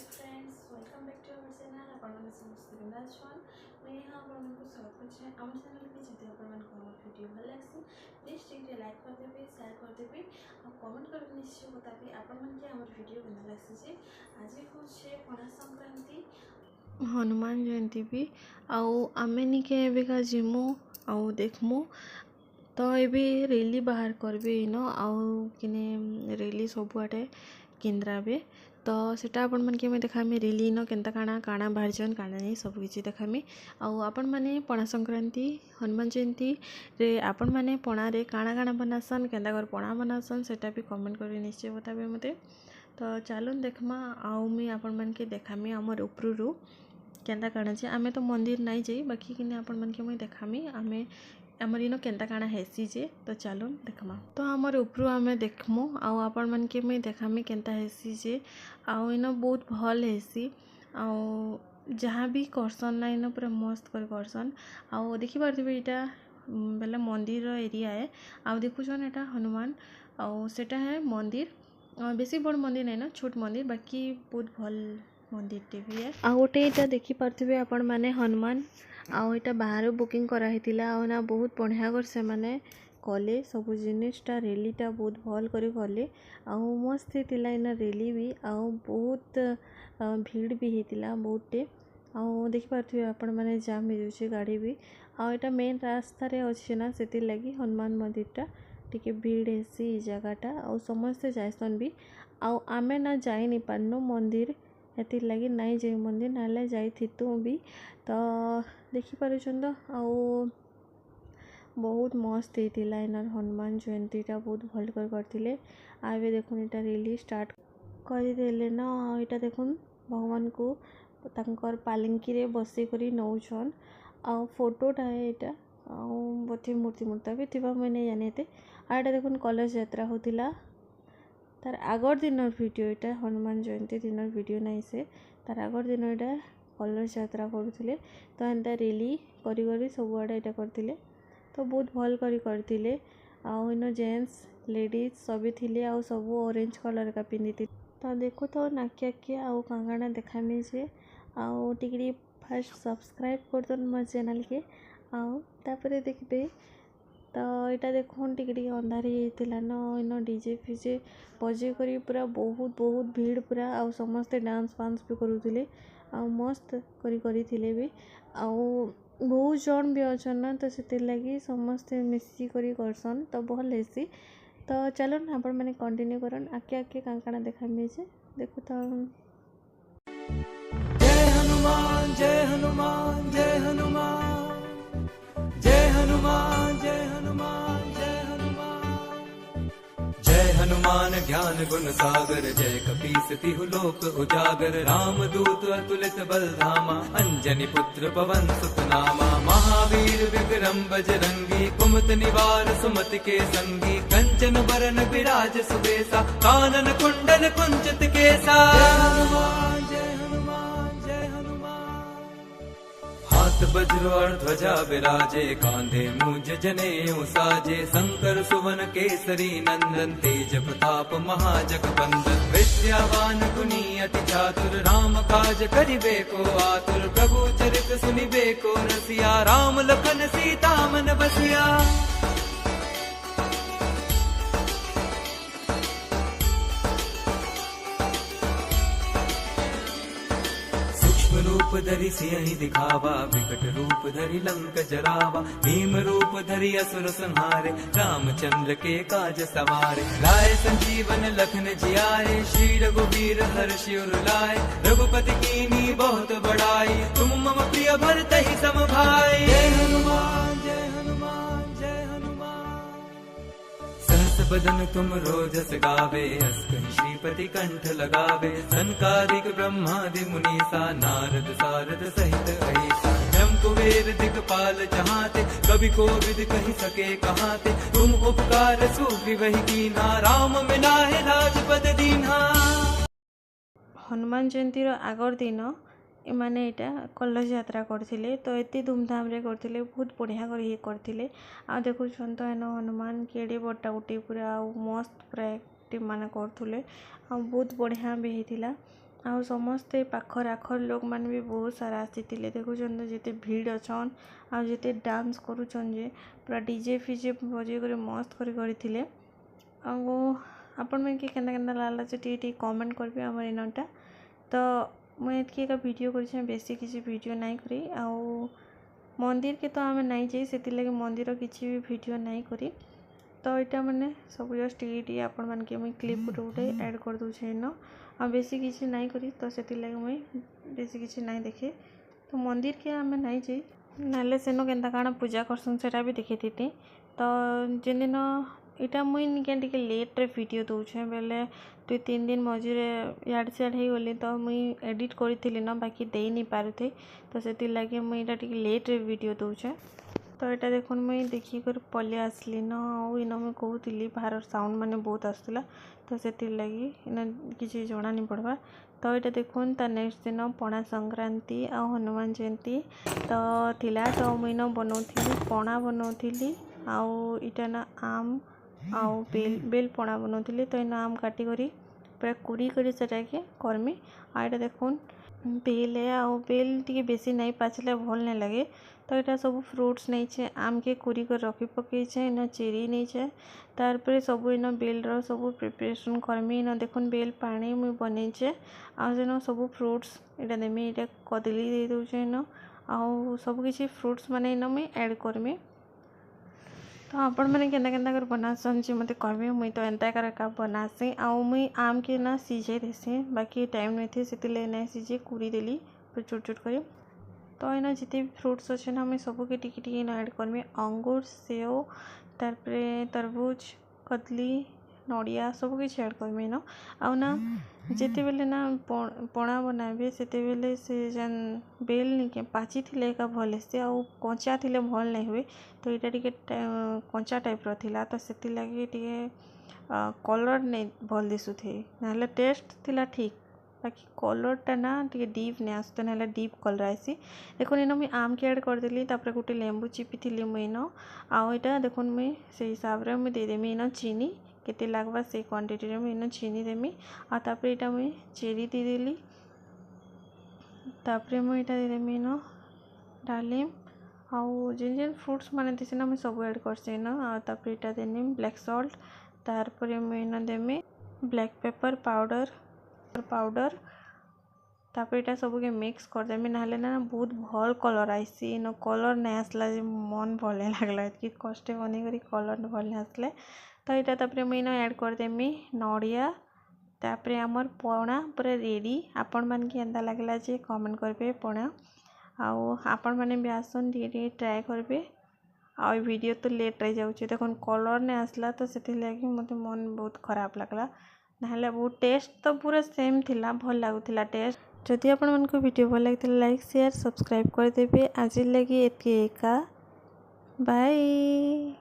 Friends welcome back to our channel आपण समस्त बिंदास छन मैं यहाँ आपको स्वागत करछे आम चैनल के जति आपण को वीडियो भल लागसी प्लीज टिके लाइक कर देबे शेयर कर देबे और कमेंट कर निश्चय बताबे आपण मन के हमर वीडियो बिंदा लागसी जे आज को छे पणा संक्रांति हनुमान जयंती भी आउ आमे निके एबेका जिमु आउ देखमु तो ये रेली बाहर करबे इन आउ किने रेली सबुआटे केन्द्राबे तो सेटा आपण मन के मैं देखामी रेली नो केनता काना काना बाहरजन काना नहीं सब किछि देखामी आउ आपण माने पणा संक्रांति हनुमान जयंती रे आपण माने पणा रे काना काना बनासन केनता कर पणा बनासन सेटा भी कमेंट कर निश्चय बताबे मते। तो चलन देखमा आउ मी आपण मन के देखामी हमर उपरु केनता काना जे आमे तो मंदिर नहीं जाई बाकी किने आपण मन के मैं देखामी आमे आमर इन केनता काना हेसी जे तो चलो देखमा तो आमर उपरू आमे देखमु आउ आपण मन के मैं देखामी केनता हेसी जे आउ इन बहुत भल हेसी आउ जहाँ भी करसन ना इन पूरा मस्त कर करसन आउ देखि पारथिबे एटा बेले मंदिर एरिया है आउ देखुछन एटा हनुमान आउ सेटा है मंदिर बेसी बड़ मंदिर नहीं ना छोट मंदिर बाकी बहुत भल मंदिर टे भी है आ गोटे एटा देखि पारथिबे आपण माने हनुमान आउ एटा बाहर बुकिंग करा हेतिला आउ ना बहुत बढ़िया कर से माने कले सब जिनिसटा रेलीटा बहुत भल करी कले आउ मस्त हेतिला इन रेली भी आउ बहुत भीड़ भी हेतिला बहुतटे आउ देखि पारथिबे आपण माने जाम हो जाउछे गाड़ी भी आउ एटा मेन रास्ता रे अछि ना सेति लागि हनुमान मंदिरटा टिके भीड़ हेसी जगहटा आउ समस्त जायसन भी आउ आमे ना जाई नि पारनु मंदिर हेति लगी नहीं जाई मंदिर नाले जाई थितु भी तो देखि पारुछन तो आउ बहुत मस्त हेतिला इनर हनुमान जयंतीटा बहुत भल कर करथिले आबे देखुन एटा रिली स्टार्ट करि देले ना एटा देखुन भगवान को तंकर पालंकी रे बसी करी नौछन आ फोटोटा है एटा आउ बथि मूर्ति मूर्ति भी थिबा मैंने जानेते आ एटा देखुन कलश यात्रा होतिला तार आगर दिन वीडियो एटा हनुमान जयंती दिन वीडियो नहीं से तार आगर दिन एटा कलश यात्रा करुथिले तो एंता रेली करी करी सब आड़े एटा करथिले तो बहुत भल करी करथिले आउ इन जेंट्स लेडीज सभी थिले आउ सब ऑरेंज कलर का पिंदिति तो देखो तो नाकिया के आउ कांगाना देखामी जे आउ टिकरी फर्स्ट सब्सक्राइब कर दन मोर चैनल के आउ तापरे देखबे तो यहाँ देखुन टिके अंधारी होता न इन डीजे फिजे बजे करी पूरा बहुत बहुत भीड़ पूरा आउ समस्ते डांस फांस भी करुले आउ मस्त करी भी आउ बहुत जन भी अच्छा ना तो से लगी समस्ते मिसी करी करसन तो भल हेसी तो चलो आपण मैंने कंटिन्यू करन आके आके कांकाना देखा मिजे देखो तो जय हनुमान जय हनुमान जय हनुमान जय हनुमान जय हनुमान जय हनुमान जय हनुमान ज्ञान गुण सागर जय कपीस तिहु लोक उजागर राम दूत अतुलित बल धामा अंजनी पुत्र पवन सुत नामा महावीर विक्रम बजरंगी कुमत निवार सुमति के संगी कंचन बरन विराज सुबेसा कानन कुंडल कुंचित केसा जय हनुमान जय हनुमान हाथ वज्र और ध्वजा विराजे कांधे मूंज जनेऊ साजे शंकर सुवन केसरी नंदन तेज प्रताप महाजगबंदन विद्यावान गुणी अति चातुर राम काज करिबे को आतुर प्रभु चरित सुनिबे को रसिया राम लखन सीता मन बसिया रूप धरि सियहि दिखावा विकट रूप धरि लंक जरावा भीम रूप धरि असुर संहारे रामचंद्र के काज सवारे लाए संजीवन लखन जियाए श्री रघुवीर हर्षि उर लाए रघुपति कीनी बहुत बड़ाई तुम मम प्रिय भरतहि सम भाई जय हनुमान जय हनुमान जय हनुमान सहस बदन तुम रोजस गावे हस श्रीपति कंठ लगावे संकादिक ब्रह्मादि मुनीसा नारद सारद सहित ऐसा जम कुबेर दिगपाल जहाते कभी कोविद कही सके कहाते तुम उपकार सूफी वही कीना राम मिलाए राजपद दीन्हा। हनुमान जयंती आगर दिन एमाने एटा कलश यात्रा करथिले तो एति धूमधाम रे करथिले बहुत बढ़िया कर करथिले आ देखुछन तो एनो हनुमान केड़े बट्टा उठी पूरा मस्त पूरा एक्टिव माने करथुले आ बहुत बढ़िया भी हेतिला आउ समस्ते पाखर आखर लोक मैंने भी बहुत सारा आसीथिले देखुछन जेते भीड़ अछन आ जेते डांस करूछन जे पूरा डीजे फीजे बजे करे मस्त करे करथिले आ आपण में के केना केना लागला जे टी कमेंट करबे हमर इनटा तो मैं एतकी का वीडियो कर बेसी किसी वीडियो नहीं करी आउ मंदिर के तो आम नहीं जाई से लगे मंदिर किसी भी वीडियो नहीं करी तो यहाँ मैंने सब जस्ट ये आपण मान के मुई क्लिप गोटे गोटे ऐड कर दूचे न आ बेसी किसी नहीं करी तो से लगे मुई बेसी किसी नहीं देखे तो मंदिर के आम नहीं जाई ना सेन केन्ता काଣା पूजा करसन सेटा भी देखी थी तो जिन दिन यहाँ मुई निके टिके लेट्रे वीडियो दूचे बेले 2-3 दिन मझे इड सियाड हो गली तो मुई एडिट करी न बाकी दे नहीं पारे तो से लगे मुई टिके लेट्रे वीडियो दूचे तो यहाँ देखो मुई देखिक पलि आसली न इन मुझे कहूली बाहर साउंड माने बहुत आसला तो से लगी इन किसी जना नहीं पड़वा तो यहाँ देखो नेक्स्ट दिन पणा संक्रांति आ हनुमान जयंती तो थिला तो मुई न बनाऊली पणा बनाऊली आउ इटा ना आम आउ बेल पणा बनाऊली तो इन आम काटी करी पूरा कुड़ी कर करमी आ यहाँ देखो बेल है आउ बेल टी बेसी नहीं पाचले भल नहीं लगे तो यहाँ सब फ्रूट्स नहीं छे आम के कुरी कर रखी पकई इन चेरी नहीं छे तार सब इन बेल रो सब प्रिपरेशन करमी इन देखो बेल पानी मुई बनईचे आन सब फ्रूट्स यहाँ देमी ये कदली दे दूचे इन आउ सब किसी फ्रूट्स माने इन मुई ऐड करमी तो आपण मैंने केन्ता केन्ता कर बनासन जे मते कहबे मुई तो एंता कर बनासी आउ मुई आम के ना सीझे देसी बाकी टाइम नहीं थे से नहीं सीझे कुरी देली फिर छोट छोट कर तो इन जिते भी फ्रूट्स अच्छे ना मुई सबके टिके टिके ऐड करमी अंगूर सेव तारपरे तरबूज कदली नड़िया सब किसी ऐड करमी न आउ ना जिते बेले ना पणा बनाबे से बेले से जन बेल निके पाची थिले का भल से आउ कंचा थिले भल नहीं हुए तो यहाँ टिके कंचा टाइप रो थिला तो से लगे टिके कलर नहीं भल दिसु थे ना टेस्ट थिला ठीक बाकी कलरटा ना टे डीप नहीं आसते ना डीप कलर आसी देखो इन मुझे आम के ऐड करदेली गोटे लेंबू चिपी थी मुई न आउ यहाँ देखो मुई से हिसाब से मुझे देदेमी इन चीनी केते लागबा से क्वांटिटी रे मुई इन चीनी देमी आ तापरे इटा मुई चेरी देदेली तापरे मुई इटा देदेमी इन डालिम आउ जिन जिन फ्रूट्स माने दिसे ना मुई सब ऐड करसे न आ तापरे इटा देनी ब्लैक सॉल्ट तारपरे मुई इन देमी ब्लैक पेपर पाउडर तापर इटा सब के मिक्स करदेमी ना बहुत भल कलर आईसी इन कलर नहीं आसला मन भल नहीं लगला कि कष्टे बनी करी कलर भल नहीं आसले तो यहाँ तापर मुझे ऐड करदेमी नड़िया तापर आमर पणा पूरा रेडी आपण मान के एंता लगला जे कमेंट करबे पणा आउ आपण माने भी आसन टे ट्राए करबे आ वीडियो तो लेट रही जाऊँ देखो कलर नहीं आसला तो से लगे मत मन बहुत खराब लगला ना बहुत टेस्ट तो पूरा सेम थिला भल लगुला टेस्ट जदि आपण मानक वीडियो भल लगी लाइक शेयर सब्सक्राइब करदेवे आज लगी एतिके एका बाय।